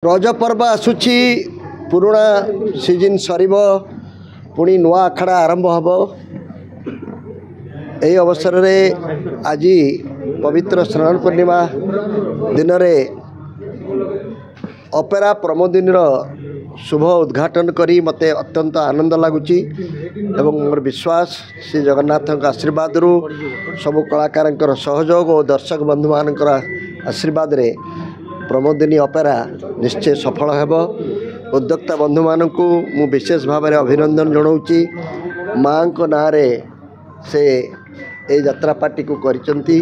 रज पर्व आसुची पुराणा सीजन सरीब पुणी नुआ अखाड़ा आरंभ हम यही अवसर में आज पवित्र स्नान पूर्णिमा दिन में अपेरा प्रमोदिनी शुभ उद्घाटन करी मते अत्यंत आनंद लगुच मोर विश्वास श्री जगन्नाथ आशीर्वाद रु सबु कलाकार सहयोग और दर्शक बंधु मान आशीर्वाद रे प्रमोदिनी अपेरा निश्चय सफल हेब। उद्योक्ता बंधु मानू मु विशेष भाव में अभिनंदन जनाऊँगी। माँ को ना रे से ए यात्रा पार्टी को करिसंती।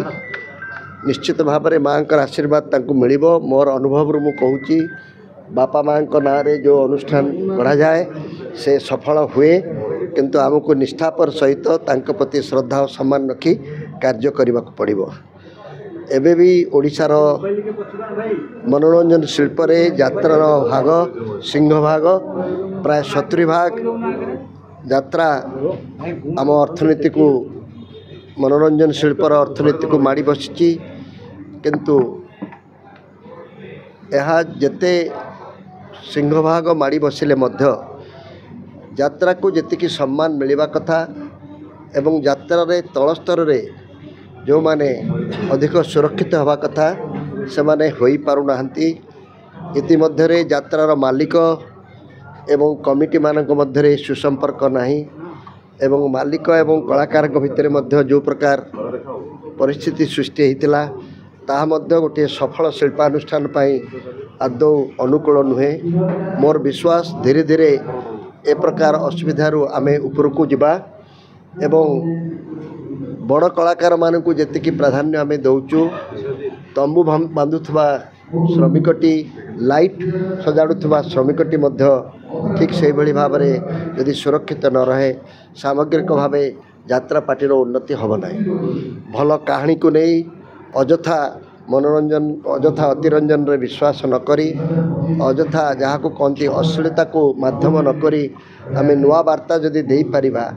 निश्चित भाव में माँ का आशीर्वाद तांको मिलिबो। मोर अनुभव रु मु कहूची बापा माँ को ना रे जो अनुष्ठान करा जाए से सफल हुए, किंतु आमको निष्ठापर सहित तांको प्रति श्रद्धा और सम्मान रखी कार्य करने को पड़िबो। एबे भी ओडिशार मनोरंजन शिल्प रे यात्रार भाग सिंह भाग प्राय 70 भाग यात्रा आम अर्थनीति को मनोरंजन शिल्पर अर्थनीति को माड़ी बसी, किंतु यह जेते सिंह भाग माड़ी बसिले मध्य यात्रा को जेतिकी सम्मान मिलवा कथा एवं यात्रा रे तल स्तर रे जो माने अधिक सुरक्षित हवा कथा से माने होई पारु नाहंती। इतिमध्य यात्रार मालिक एवं कमिटी मानक मध्य सुसंपर्क नहीं एवं मालिक एवं कलाकार भितर मध्य जो प्रकार परिस्थिति सृष्टि होता ताहा मध्य गोटे सफल शिल्पानुष्ठान पाई आदौ अनुकूल नुहे। मोर विश्वास धीरे धीरे ए प्रकार असुविधारू आमे उपरकू जिबा एवं बड़ कलाकार मानू जी प्राधान्य आम दौचु। तंबू बांधुवा श्रमिकटी लाइट सजाड़ुवा श्रमिकटी ठीक से भाई भाव में यदि सुरक्षित न रहे सामग्रिक भाव यात्रा पार्टीर उन्नति हम ना। भल कहानी को नहीं अजथा मनोरंजन अजथा अतिरंजन रे विश्वास न करी अजथा जहाँ को कहती अश्लीलता को माध्यम न करी आम नुआ वार्ता जदि दे पारिबा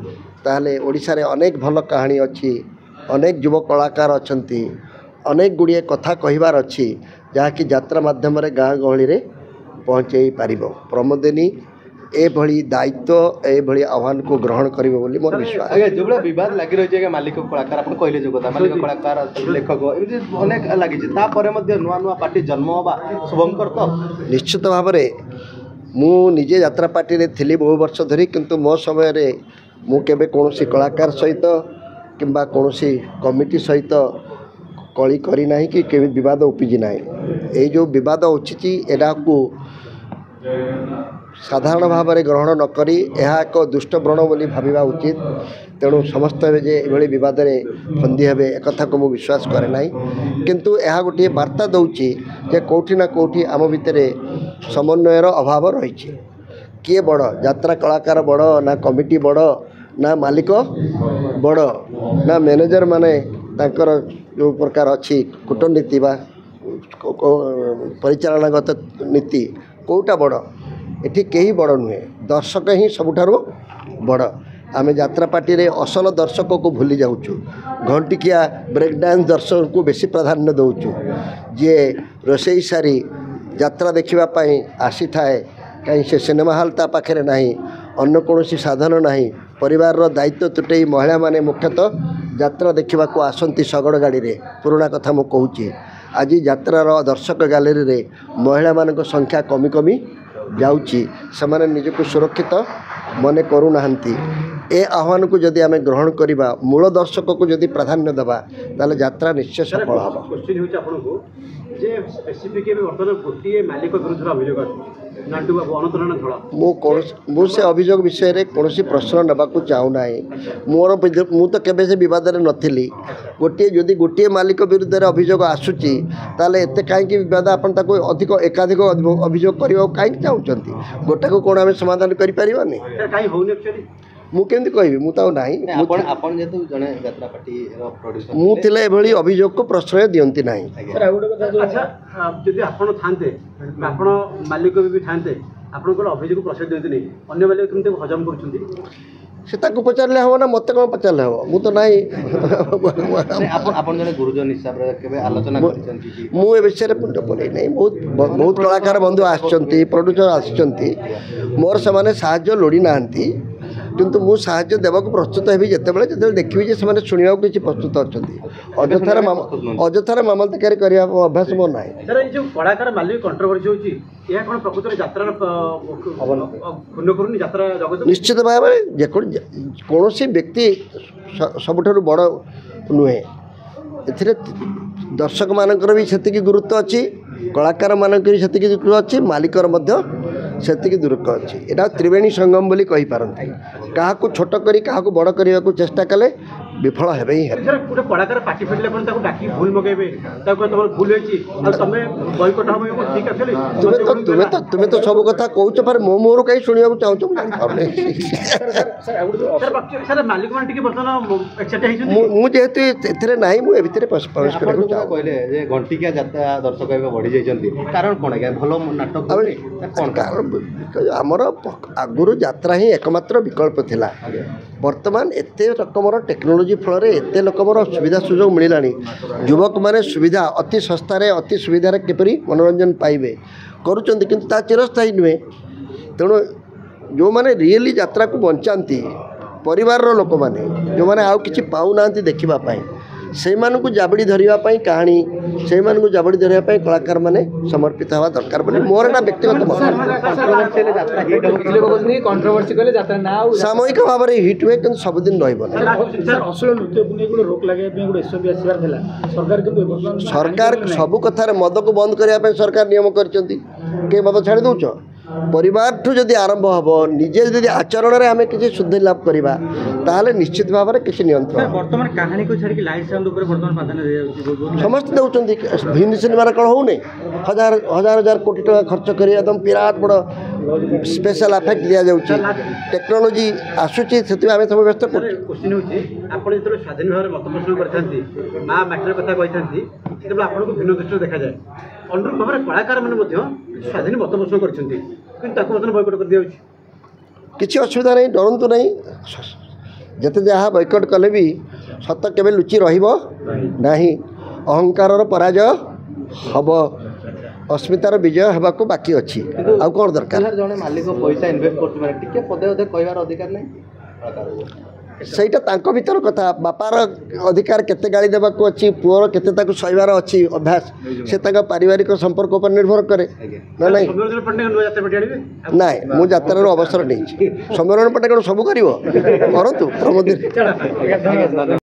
ताहले ओडिशा रे अनेक भल कहानी अच्छी, अनेक युव कलाकार अच्छी, अनेक गुड़िए कथा कहबार अच्छी जहाँकि यात्रा माध्यम रे गाँ गहली रे पहुँचे पारिबो। प्रमोदिनी ए भली दायित्व ए भली आह्वान को ग्रहण करिबो बोली मोर विश्वास। जो बड़ा विवाद लागि रही है मालिक कलाकार अपन कहले जो कथा मालिक कलाकार लेखक एमती अनेक लागि छै तापरे मध्ये नुआ नुआ पार्टी जन्म होबा शुभंकर तो निश्चित भाव रे मु निजे यात्रा पार्टी रे थिली बहु वर्ष धरी, किंतु मो समय रे मु केबे कोनोसी कलाकार सहित किंबा कोनोसी कमिटी सहित कली करी नाही कि केबे विवाद उपजी नाही। ए जो विवाद उचिची एडा को साधारण भाव में ग्रहण न करी यह एक दुष्ट व्रण बोली भाविबा उचित। तेणु समस्त जे एभली विवाद रे फंदी हेबे एक कथा को मु विश्वास करे नाही, किंतु यह गोटे वार्ता दउची जे कोठी ना कोठी आम भितरे समन्वयर अभाव रही। किए बड़ यात्रा कलाकार बड़ ना कमिटी बड़ ना मालिक बड़ ना मैनेजर माने तांकर जो प्रकार अच्छी कूटनीति बा परिचालनागत नीति कोटा बड़ एठी कहीं बड़ नुहे, दर्शक ही सबुठारु बड़। आम यात्रा पार्टी रे असल दर्शक को भूली जाऊँ, घंटिकिया ब्रेक डांस दर्शक को बेसी प्राधान्य दौचु। जी रोसई सारी यात्रा देखापी आसी थाए कहीं से सिनेमा हॉल ता पाखे ना अन्न कौन साधन ना परिवार दायित्व तुटई महिला माने मुख्यतः यात्रा देखा आसती शगड़ गाड़ी रे। पुराणा कथा मु कहूँ आज यात्रार दर्शक गैलेरी रे महिला मान संख्या कमी कमी जाउची, से निजक सुरक्षित मने करूना। ए आह्वान को जदि आम ग्रहण करवा मूल दर्शक को जदि प्राधान्य देवा ताले यात्रा निश्चय सफल हम। मु से अभियोग विषय रे कौन प्रश्न नवा चाहूना। मोर मु तो केबे से विवाद रे नथिली। गोटे जदि गोटे मालिक विरुद्ध रे अभियोग आसुची ताले एते काहे विवाद आपन ताको अधिक एकाधिक अभियोग करियो काहे चाहउचंती। गोटा को कोन आमे समाधान करि परिबानी काहे होनी एक्चुअली मु केमती कहबी मु ताऊ नाही। आपण जेतु जने यात्रा पार्टी रो प्रोड्यूसर मु थिले एभली अभियोग को प्रश्रय दियंती नाही। सर आ गोटे कथा अच्छा जदि आपण थानते आपण मालिक भी थानते आपण को अभियोग को प्रश्रय दियंती नहीं अन्य मालिक केमती हजम करछुंती। से ताको पचारे हम ना मत कौन पचारे हम मु तो नहीं ଆପଣ ଜଣେ ଗୁରୁଜନ ହିସାବରେ କେବେ ଆଲୋଚନା କରିଛନ୍ତି କି मु ए विषय मुंड पड़े नहीं बहुत बहुत कलाकार बंधु आसचंती प्रोड्यूसर आसचंती मोर से साहाय्य लोड़ी नांती किंतु मु साहाय्य देवाक प्रस्तुत हेबी जेतेबेले जेतेबेले देखिबी जे से सुनिया किसी प्रस्तुत अछंती अजथार मामलतकारी करिया अभ्यास मोर नाही सर ये जो कलाकार मालिक कंट्रोवर्सी होची या कोन प्रकृत यात्रा खुन्न करूनी यात्रा जगत निश्चित भाव में कौन व्यक्ति सबुठारु बड़ नुहे ए दर्शक मानकर भी सेतिकी गुरुत्व अच्छी कलाकार मानक भी सेतिकी गुरुत्व अच्छी मालिकर मध्य सेतिकी गुरुत्व अच्छी एटा त्रिवेणी संगम बोली कहि पारंती काहाकू छोट करी काहाकू बड़ करने को चेष्टा कले विफल हेबे ही हेबे सर गोटे कलाकार पार्टी फिटले पण ताको डाकी भूल मगेबे ताको तमर भूल होची आ तमे बॉयकॉट हम ठीक अछली तुम्हें तो सब कथा कहूच पर मो मोर कहीं सुनिया चाहूँ सर मालिक मान टिके बर्तन एक्साइट हेछु मुझे एथरे नहीं मुझे भितर प्रवेश करने को କହିଲେ ଯେ ଘଣ୍ଟିକିଆ ଯାତ୍ରା ଦର୍ଶକ ଏବେ ବଢ଼ି ଯାଇଛନ୍ତି କାରଣ କ'ଣ ଆଜ୍ଞା ଭଲ ନାଟକ ହଉନି? କ'ଣ आमर आगुरु यात्रा ही एकमात्र विकल्प थिला वर्तमान एते रकमर टेक्नोलोजी फल एते रकमर सुविधा सुजोग मिलला युवक माने सुविधा अति सस्तार अति सुविधार किपरि मनोरंजन पाइबे करुचंती किंतु ता चिरस्थायी नुहे तेणु जो माने रियली यात्रा को बंचाती परिवार लोक माने जो माने आउ किछि पाउ नांती देखिबा पाई से मानकु जाबड़ी धरिबा पाई कहानी से मानकु जाबड़ी धरिबा पाई कलाकार माने समर्पित हवा दरकार बोली मोर ना व्यक्तिगत मत कंट्रोवर्सी कहले यात्रा ना सामूहिक भाव में हिट हुए कि सब दिन रही सर असल नृत्य पुनी गुलो रोक लगे पे गुलो एसओबी आसीबार थिला सरकार के सरकार सब कथार मद को बंद करने सरकार नियम करचंती के मद छाड़ी दौच परिवार ठू जदि आरंभ हम निजे जदि आचरण में आम किसी शुद्धि लाभ करवा ताहले निश्चित भाव में किसी नियंत्रण वर्तमान कहानी को छाड़ी लाइव साउंड ऊपर वर्तमान प्राधान्य दे जाउची समस्त दौरान हिंदी सिनेमा कौन होने हजार हजार हजार कोटी टका खर्च कर एकदम विराट बड़ स्पेशल इफेक्ट दि जाऊँगी टेक्नोलोजी आसूची से आम सब व्यस्त कर क्वेश्चन होची आपण जेतले स्वाधीन भाव में मत प्रश्न करथांती मा मैटर कथा कहथांती सेतबे आपनको भिन्न दृष्टि देखा जाए अनुरूप भाव में कलाकार माने मध्य स्वाधीन मत प्रश्न करछंती किंतु ताको मत बॉयकॉट कर दिया किसी असुविधा नहीं डरतु नहीं जिते जहाँ बॉयकॉट कले भी सत केबे लुचि रहिबो नहीं अहंकार पराजय हम अस्मितार विजय होगाक बाकी अच्छी आउ कौन दरकार ଜଣେ ମାଲିକ ପଇସା ଇନଭେଷ୍ଟ କରୁଛି ମାନେ ଟିକେ ପଦେ ଅଧେ କହିବାର ଅଧିକାର ନାହିଁ ସେଇଟା ତାଙ୍କ ଭିତର କଥା ବାପାର ଅଧିକାର କେତେ ଗାଳି ଦେବାକୁ ଅଛି ପୁଅର କେତେ ତାକୁ ସହିବାର ଅଛି ଅଭ୍ୟାସ ସେ ତାଙ୍କ ପାରିବାରିକ ସମ୍ପର୍କ ଉପରେ ନିର୍ଭର କରେ ନା ନାହିଁ ନାଇଁ ମୁଁ ଯାତ୍ରାର ଅବସର ନେଇଛି ସମ୍ମିଳନୀ ପଟ୍ଟନାୟକ କ'ଣ ସବୁ କରିବ କରନ୍ତୁ ପ୍ରମୋଦ